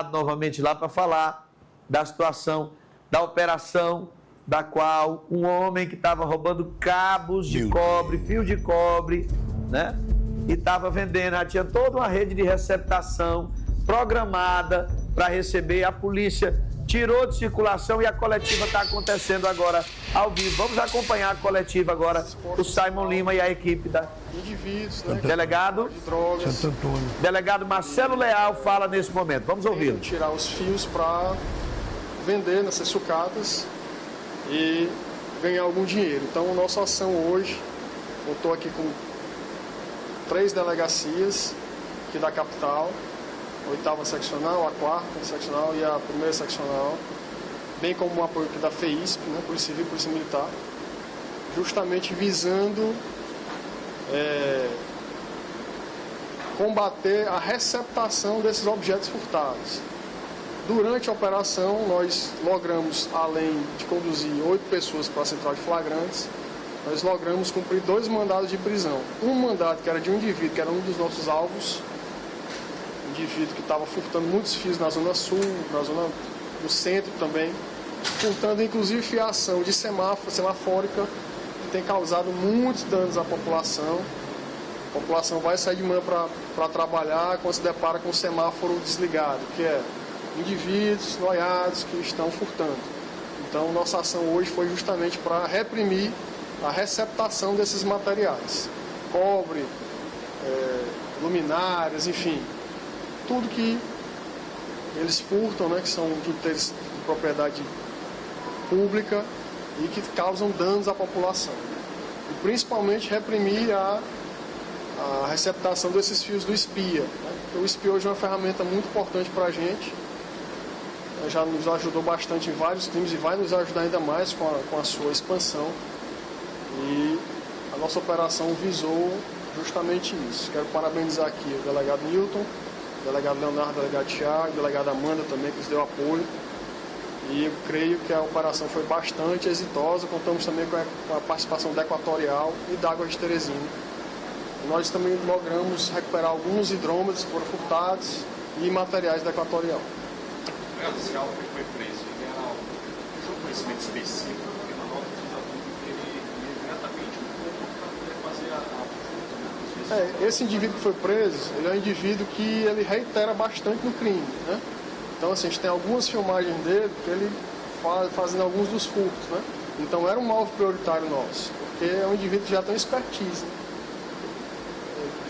convidado novamente lá para falar da situação, da operação da qual um homem que estava roubando cabos de cobre, fio de cobre, né? E estava vendendo, já tinha toda uma rede de receptação programada para receber. A polícia tirou de circulação e a coletiva está acontecendo agora ao vivo. Vamos acompanhar a coletiva agora, o Simon Lima e a equipe da... Indivíduos, né? Delegado, De drogas. Santo Antônio. delegado Marcelo Leal fala nesse momento. Vamos ouvi-lo. Tirar os fios para vender nessas sucatas e ganhar algum dinheiro. Então, nossa ação hoje, eu estou aqui com 3 delegacias aqui da capital, a 8ª seccional, a 4ª seccional e a 1ª seccional, bem como um apoio aqui da FEISP, né, Polícia Civil e Polícia Militar, justamente visando combater a receptação desses objetos furtados. Durante a operação, nós logramos, além de conduzir 8 pessoas para a central de flagrantes, nós logramos cumprir 2 mandados de prisão. Um mandado que era de um indivíduo, que era um dos nossos alvos, um indivíduo que estava furtando muitos fios na zona sul, na zona do centro também, furtando inclusive fiação de semafórica, que tem causado muitos danos à população. A população vai sair de manhã para trabalhar quando se depara com o semáforo desligado, que é indivíduos noiados que estão furtando. Então, nossa ação hoje foi justamente para reprimir a receptação desses materiais. Cobre, luminárias, enfim, tudo que eles furtam, né, que são de interesse de propriedade pública e que causam danos à população. E principalmente reprimir a receptação desses fios do espia, né? O espia hoje é uma ferramenta muito importante para a gente, já nos ajudou bastante em vários crimes e vai nos ajudar ainda mais com a sua expansão. E a nossa operação visou justamente isso. Quero parabenizar aqui o delegado Newton, o delegado Leonardo, o delegado Thiago, o delegado Amanda também, que nos deu apoio. E eu creio que a operação foi bastante exitosa. Contamos também com a participação da Equatorial e da Água de Teresina. Nós também logramos recuperar alguns hidrômetros que foram furtados e materiais da Equatorial. Esse alvo que foi preso, ele era um conhecimento específico, porque na nota diz ele imediatamente para poder fazer a... Esse indivíduo que foi preso, ele é um indivíduo que ele reitera bastante no crime, né? Então, assim, a gente tem algumas filmagens dele que ele fazendo alguns dos furtos, né? Então, era um alvo prioritário nosso, porque é um indivíduo que já tem expertise, né?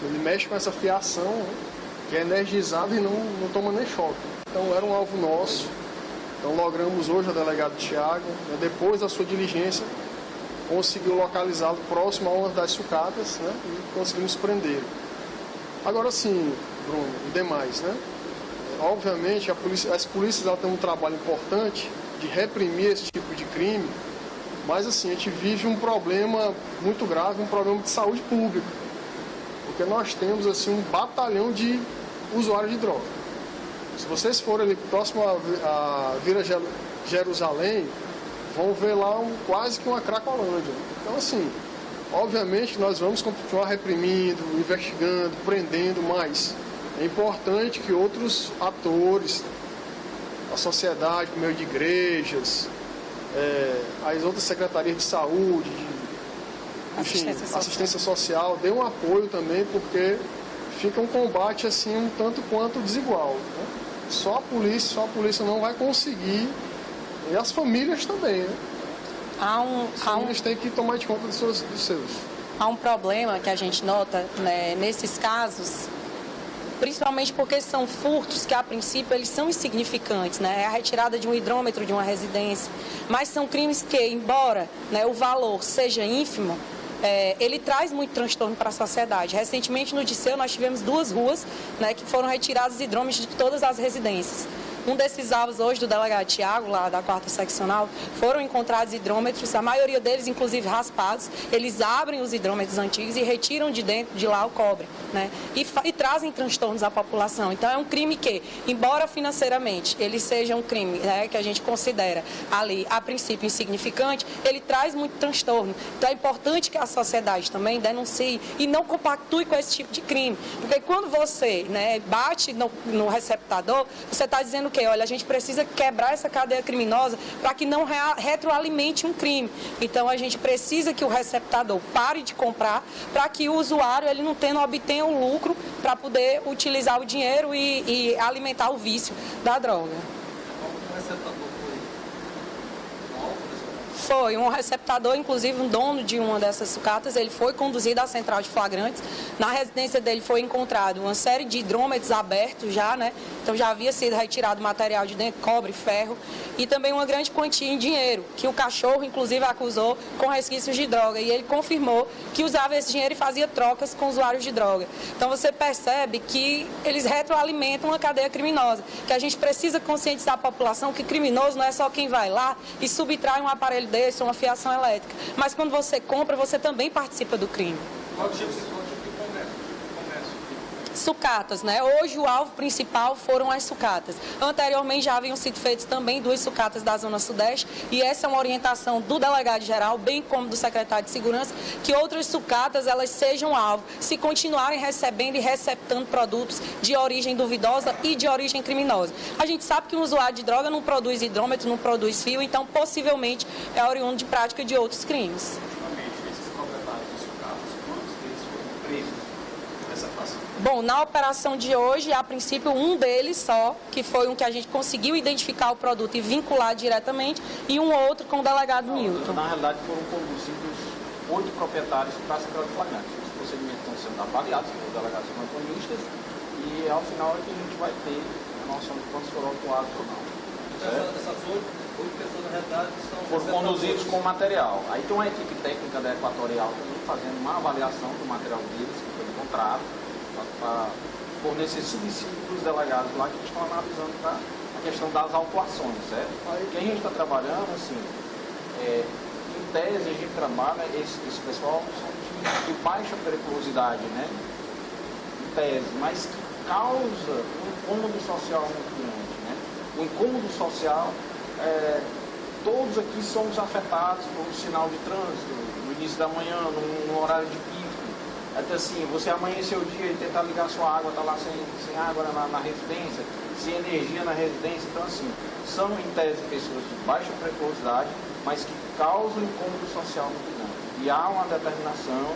Ele mexe com essa fiação, né, que é energizada e não toma nem choque. Então, era um alvo nosso. Então, logramos hoje o delegado Thiago, né, depois da sua diligência, conseguiu localizá-lo próximo a uma das sucatas, né, e conseguimos prender. Agora sim, Bruno, e demais, né? Obviamente, as polícias têm um trabalho importante de reprimir esse tipo de crime, mas assim, a gente vive um problema muito grave, um problema de saúde pública, porque nós temos assim um batalhão de usuários de droga. Se vocês forem ali próximo à Vila Jerusalém, vão ver lá quase que uma Cracolândia. Então, assim, obviamente nós vamos continuar reprimindo, investigando, prendendo, mas é importante que outros atores, a sociedade, por meio de igrejas, as outras secretarias de saúde, assistência social, dê um apoio também, porque fica um combate assim um tanto quanto desigual, né? Só a polícia não vai conseguir, e as famílias também, né? As famílias têm que tomar de conta dos seus. Há um problema que a gente nota, né, nesses casos, principalmente porque são furtos que, a princípio, eles são insignificantes, né? É a retirada de um hidrômetro de uma residência, mas são crimes que, embora, né, o valor seja ínfimo, ele traz muito transtorno para a sociedade. Recentemente, no Disseu, nós tivemos 2 ruas, né, que foram retirados hidrômetros de todas as residências. Um desses alvos hoje do delegado Thiago, lá da 4ª seccional, foram encontrados hidrômetros, a maioria deles, inclusive, raspados. Eles abrem os hidrômetros antigos e retiram de dentro de lá o cobre, né? E trazem transtornos à população. Então, é um crime que, embora financeiramente ele seja um crime, né, que a gente considera ali, a princípio, insignificante, ele traz muito transtorno. Então, é importante que a sociedade também denuncie e não compactue com esse tipo de crime. Porque quando você, né, bate no receptador, você está dizendo o quê? Olha, a gente precisa quebrar essa cadeia criminosa para que não retroalimente um crime. Então, a gente precisa que o receptador pare de comprar para que o usuário, ele não obtenha um lucro para poder utilizar o dinheiro e alimentar o vício da droga. Foi um receptador, inclusive um dono de uma dessas sucatas, ele foi conduzido à central de flagrantes. Na residência dele foi encontrado uma série de hidrômetros abertos já, né? Então já havia sido retirado material de dentro, cobre, ferro, e também uma grande quantia em dinheiro, que o cachorro, inclusive, acusou com resquícios de droga. E ele confirmou que usava esse dinheiro e fazia trocas com usuários de droga. Então você percebe que eles retroalimentam uma cadeia criminosa, que a gente precisa conscientizar a população que criminoso não é só quem vai lá e subtrai um aparelho desse, uma fiação elétrica. Mas quando você compra, você também participa do crime. Qual tipo de comércio? Sucatas, né? Hoje o alvo principal foram as sucatas. Anteriormente já haviam sido feitas também 2 sucatas da Zona Sudeste e essa é uma orientação do delegado-geral, bem como do secretário de Segurança, que outras sucatas elas sejam alvo, se continuarem recebendo e receptando produtos de origem duvidosa e de origem criminosa. A gente sabe que um usuário de droga não produz hidrômetro, não produz fio, então possivelmente é oriundo de prática de outros crimes. Ultimamente, esses proprietários de sucatas, quantos deles foram presos nessa facção? Bom, na operação de hoje, a princípio, um deles só, que foi um que a gente conseguiu identificar o produto e vincular diretamente, e um outro com o delegado Newton. Na realidade, foram conduzidos 8 proprietários para a central de flagrantes. Os procedimentos estão sendo avaliados pelos delegados plantonistas e, ao final, é que a gente vai ter a noção de quantos foram autuados ou não. Essas 8 pessoas, na realidade, Foram conduzidos com material. Aí tem uma equipe técnica da Equatorial também fazendo uma avaliação do material deles que foi encontrado, para fornecer subsídio para os delegados lá que estão analisando a questão das autuações, certo? O que a gente está trabalhando, assim, em tese a gente trabalha, esse pessoal são de baixa periculosidade, né? Em tese, mas que causa um incômodo social muito grande, né? O incômodo social, todos aqui somos afetados por um sinal de trânsito, no início da manhã, no horário de pico. Até assim, você amanheceu o dia e tentar ligar a sua água, está lá sem água na residência, sem energia na residência. Então, assim, são em tese pessoas de baixa periculosidade, mas que causam incômodo social muito grande. E há uma determinação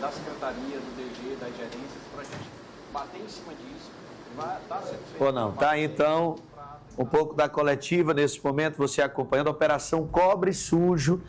da Secretaria, do DG, das gerências, para a gente bater em cima disso. Vai estar sendo feito. Ou não, tá? Então, um pouco da coletiva nesse momento, você acompanhando a Operação Cobre Sujo.